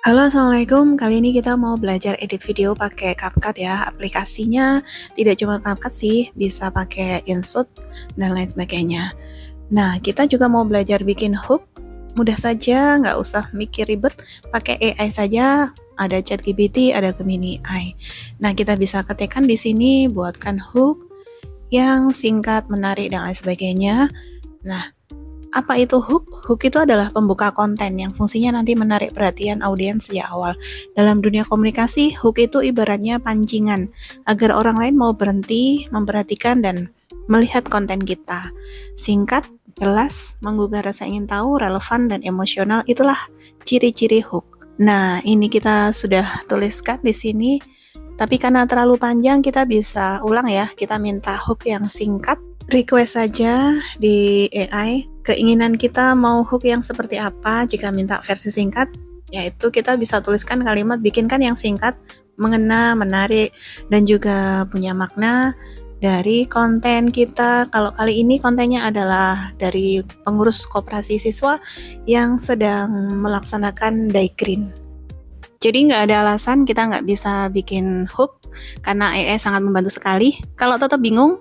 Halo, assalamualaikum. Kali ini kita mau belajar edit video pakai CapCut ya. Aplikasinya tidak cuma CapCut sih, bisa pakai InShot dan lain sebagainya. Nah, kita juga mau belajar bikin hook. Mudah saja, nggak usah mikir ribet. Pakai AI saja. Ada ChatGPT, ada Gemini AI. Nah, kita bisa ketikkan di sini, buatkan hook yang singkat, menarik, dan lain sebagainya. Nah, apa itu hook? Hook itu adalah pembuka konten yang fungsinya nanti menarik perhatian audiens sejak awal. Dalam dunia komunikasi, hook itu ibaratnya pancingan agar orang lain mau berhenti, memperhatikan, dan melihat konten kita. Singkat, jelas, menggugah rasa ingin tahu, relevan, dan emosional, itulah ciri-ciri hook. Nah, ini kita sudah tuliskan di sini, tapi karena terlalu panjang kita bisa ulang ya. Kita minta hook yang singkat. Request saja di AI keinginan kita mau hook yang seperti apa. Jika minta versi singkat, yaitu kita bisa tuliskan kalimat, bikinkan yang singkat, mengena, menarik, dan juga punya makna dari konten kita. Kalau kali ini kontennya adalah dari pengurus koperasi siswa yang sedang melaksanakan Daigreen. Jadi nggak ada alasan kita nggak bisa bikin hook, karena AI sangat membantu sekali. Kalau tetap bingung,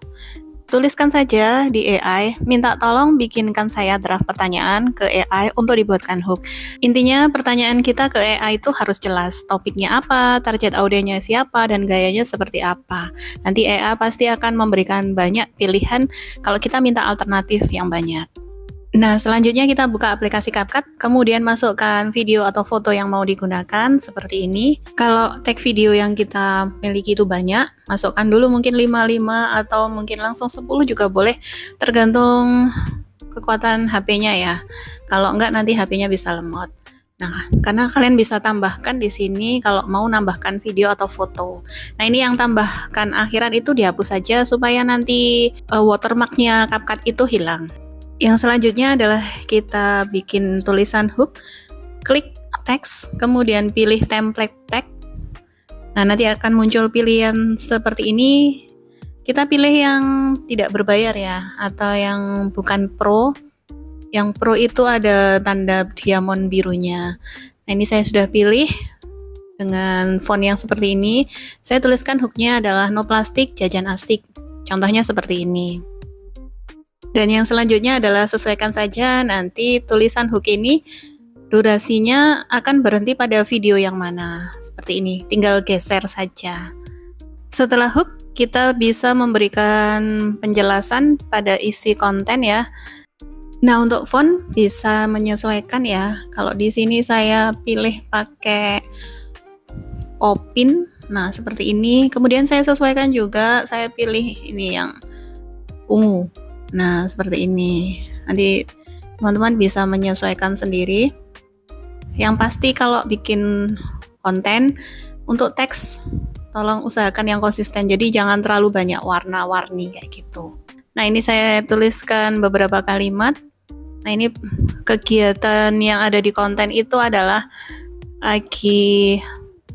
tuliskan saja di AI, minta tolong bikinkan saya draft pertanyaan ke AI untuk dibuatkan hook. Intinya pertanyaan kita ke AI itu harus jelas, topiknya apa, target audiensnya siapa, dan gayanya seperti apa. Nanti AI pasti akan memberikan banyak pilihan kalau kita minta alternatif yang banyak. Nah, selanjutnya kita buka aplikasi CapCut, kemudian masukkan video atau foto yang mau digunakan seperti ini. Kalau tag video yang kita miliki itu banyak, masukkan dulu mungkin 5 atau mungkin langsung 10 juga boleh, tergantung kekuatan HP-nya ya. Kalau enggak nanti HP-nya bisa lemot. Nah, karena kalian bisa tambahkan di sini kalau mau nambahkan video atau foto. Nah, ini yang tambahkan akhiran itu dihapus saja supaya nanti watermark-nya CapCut itu hilang. Yang selanjutnya adalah kita bikin tulisan hook, klik teks, kemudian pilih template tag. Nah, nanti akan muncul pilihan seperti ini. Kita pilih yang tidak berbayar ya, atau yang bukan pro. Yang pro itu ada tanda diamond birunya. Nah, ini saya sudah pilih dengan font yang seperti ini. Saya tuliskan hooknya adalah no plastik, jajan asik. Contohnya seperti ini. Dan yang selanjutnya adalah sesuaikan saja nanti tulisan hook ini durasinya akan berhenti pada video yang mana. Seperti ini, tinggal geser saja. Setelah hook, kita bisa memberikan penjelasan pada isi konten ya. Nah, untuk font bisa menyesuaikan ya. Kalau di sini saya pilih pakai Popin. Nah, seperti ini. Kemudian saya sesuaikan juga, saya pilih ini yang ungu. Nah, seperti ini. Nanti teman-teman bisa menyesuaikan sendiri. Yang pasti kalau bikin konten untuk teks, tolong usahakan yang konsisten. Jadi jangan terlalu banyak warna-warni kayak gitu. Nah, ini saya tuliskan beberapa kalimat. Nah, ini kegiatan yang ada di konten itu adalah lagi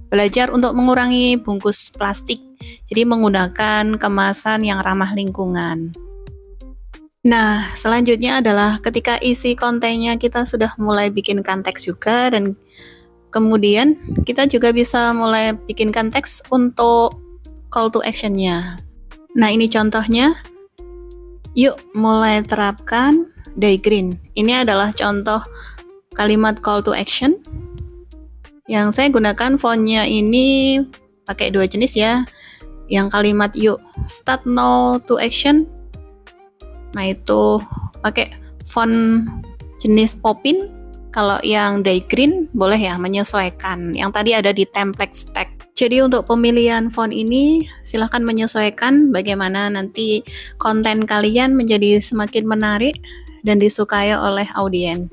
belajar untuk mengurangi bungkus plastik. Jadi menggunakan kemasan yang ramah lingkungan. Nah, selanjutnya adalah ketika isi kontennya kita sudah mulai bikinkan teks juga, dan kemudian kita juga bisa mulai bikinkan teks untuk call to action-nya. Nah, ini contohnya. Yuk mulai terapkan Daigreen. Ini adalah contoh kalimat call to action. Yang saya gunakan fontnya ini pakai 2 jenis ya. Yang kalimat yuk start now to action, nah itu pakai font jenis Popin. Kalau yang Daigreen boleh ya menyesuaikan. Yang tadi ada di template stack. Jadi untuk pemilihan font ini silahkan menyesuaikan bagaimana nanti konten kalian menjadi semakin menarik dan disukai oleh audiens.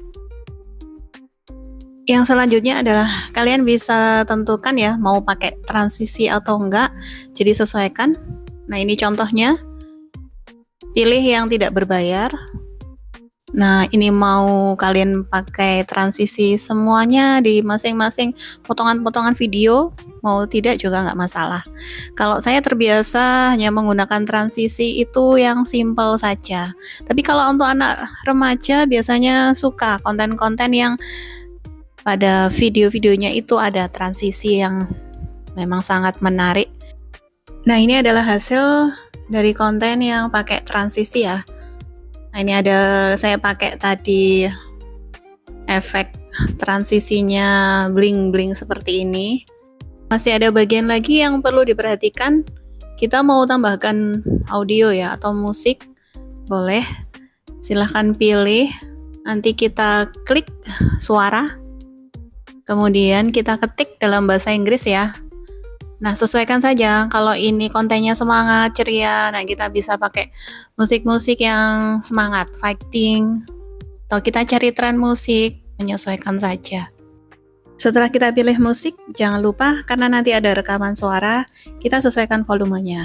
Yang selanjutnya adalah kalian bisa tentukan ya mau pakai transisi atau enggak. Jadi sesuaikan. Nah, ini contohnya. Pilih yang tidak berbayar. Nah, ini mau kalian pakai transisi semuanya di masing-masing potongan-potongan video, mau tidak juga nggak masalah. Kalau saya terbiasa hanya menggunakan transisi itu yang simple saja. Tapi kalau untuk anak remaja biasanya suka konten-konten yang pada video-videonya itu ada transisi yang memang sangat menarik. Nah, ini adalah hasil dari konten yang pakai transisi ya. Nah, ini ada saya pakai tadi efek transisinya bling-bling seperti ini. Masih ada bagian lagi yang perlu diperhatikan. Kita mau tambahkan audio ya atau musik, boleh. Silahkan pilih. Nanti kita klik suara. Kemudian kita ketik dalam bahasa Inggris ya. Nah, sesuaikan saja. Kalau ini kontennya semangat, ceria, nah kita bisa pakai musik-musik yang semangat, fighting, atau kita cari tren musik, menyesuaikan saja. Setelah kita pilih musik, jangan lupa karena nanti ada rekaman suara, kita sesuaikan volumenya.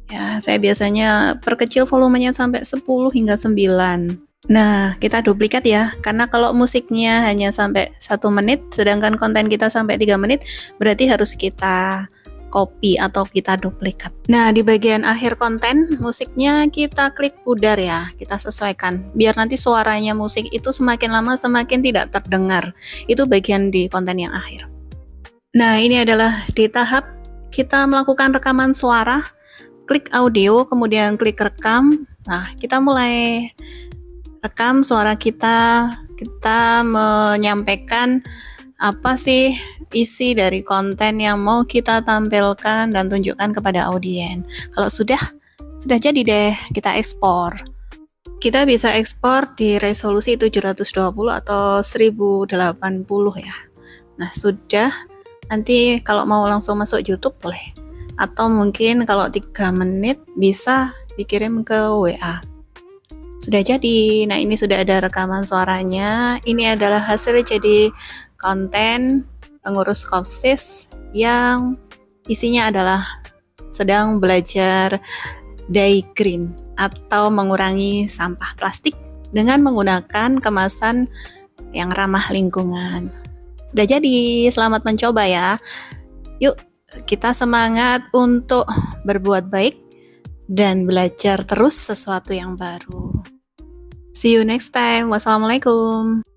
Ya, saya biasanya perkecil volumenya sampai 10 hingga 9. Nah, kita duplikat ya, karena kalau musiknya hanya sampai 1 menit, sedangkan konten kita sampai 3 menit, berarti harus kita copy atau kita duplikat. Nah, di bagian akhir konten, musiknya kita klik pudar ya, kita sesuaikan, biar nanti suaranya musik itu semakin lama semakin tidak terdengar. Itu bagian di konten yang akhir. Nah, ini adalah di tahap kita melakukan rekaman suara, klik audio, kemudian klik rekam. Nah, kita mulai rekam suara kita menyampaikan apa sih isi dari konten yang mau kita tampilkan dan tunjukkan kepada audiens. Kalau sudah jadi deh, kita ekspor. Kita bisa ekspor di resolusi 720 atau 1080 ya. Nah, sudah. Nanti kalau mau langsung masuk YouTube boleh. Atau mungkin kalau 3 menit bisa dikirim ke WA. Sudah jadi. Nah, ini sudah ada rekaman suaranya. Ini adalah hasil jadi konten pengurus Kopsis yang isinya adalah sedang belajar dye green atau mengurangi sampah plastik dengan menggunakan kemasan yang ramah lingkungan. Sudah jadi, selamat mencoba ya. Yuk, kita semangat untuk berbuat baik dan belajar terus sesuatu yang baru. See you next time. Wassalamualaikum.